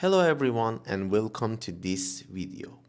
Hello everyone and welcome to this video.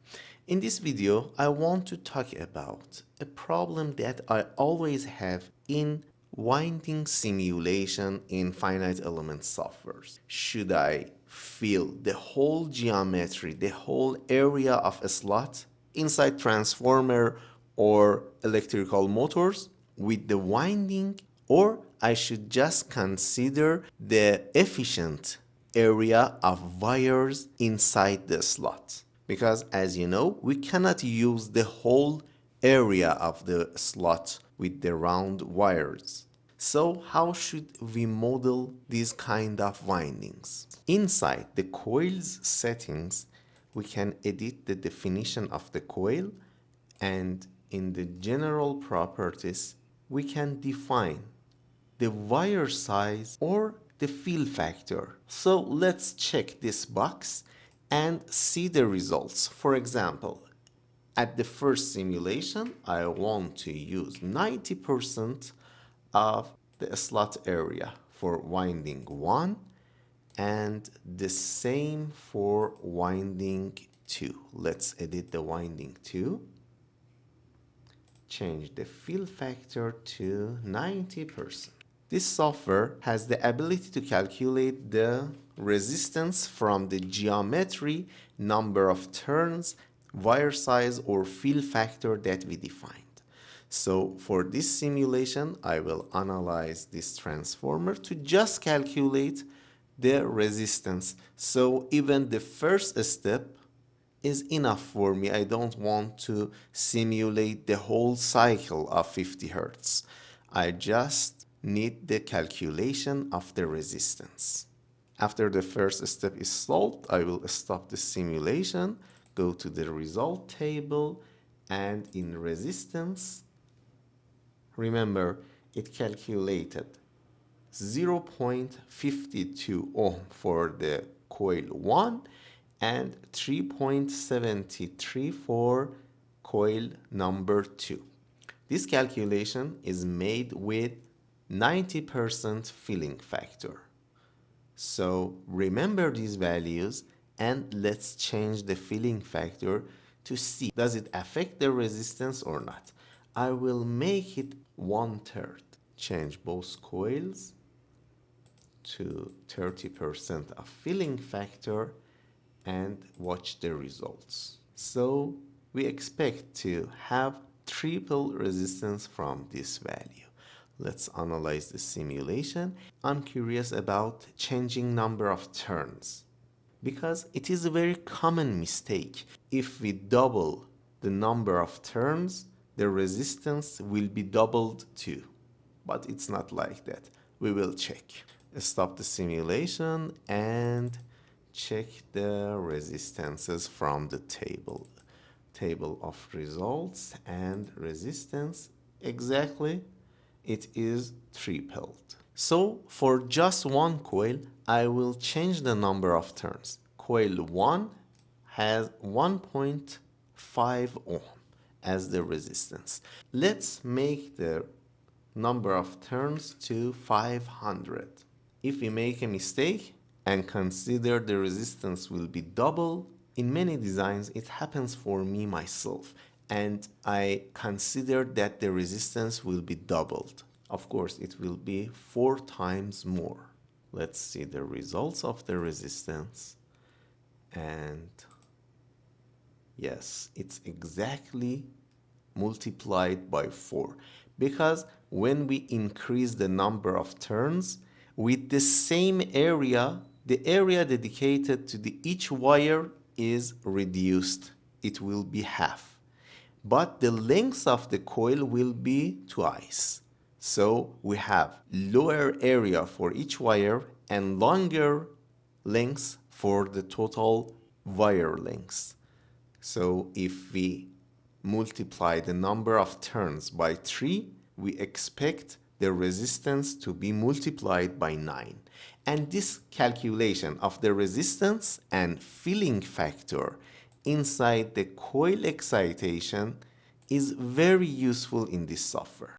In this video, I want to talk about a problem that I always have in winding simulation in finite element softwares. Should I fill the whole geometry, the whole area of a slot inside transformer or electrical motors with the winding, or I should just consider the efficient area of wires inside the slot? Because as you know, we cannot use the whole area of the slot with the round wires. So how should we model these kind of windings? Inside the coils settings, we can edit the definition of the coil, and in the general properties, we can define the wire size or the fill factor. So let's check this box and see the results. For example, at the first simulation, I want to use 90% of the slot area for winding 1 and the same for winding 2. Let's edit the winding 2. Change the fill factor to 90%. This software has the ability to calculate the resistance from the geometry, number of turns, wire size, or fill factor that we defined. So for this simulation, I will analyze this transformer to just calculate the resistance. So even the first step is enough for me. I don't want to simulate the whole cycle of 50 Hertz. I just need the calculation of the resistance. After the first step is solved, I will stop the simulation, go to the result table, and in resistance, remember it calculated 0.52 ohm for the coil 1 and 3.73 for coil number 2. This calculation is made with 90% filling factor. So remember these values and let's change the filling factor to see does it affect the resistance or not. I will make it 1/3. Change both coils to 30% of filling factor and watch the results. So we expect to have triple resistance from this value. Let's analyze the simulation. I'm curious about changing number of turns because it is a very common mistake. If we double the number of turns, the resistance will be doubled too. But it's not like that. We will check. Stop the simulation and check the resistances from the table of results, and resistance exactly it is tripled. So for just one coil, I will change the number of turns. Coil 1 has 1.5 ohm as the resistance. Let's make the number of turns to 500. If we make a mistake and consider the resistance will be double, in many designs it happens for me myself, and I consider that the resistance will be doubled. Of course, it will be 4 times more. Let's see the results of the resistance. And yes, it's exactly multiplied by 4. Because when we increase the number of turns, with the same area, the area dedicated to each wire is reduced. It will be half. But the length of the coil will be twice. So we have lower area for each wire and longer length for the total wire length. So if we multiply the number of turns by 3, we expect the resistance to be multiplied by 9. And this calculation of the resistance and filling factor inside the coil excitation is very useful in this software.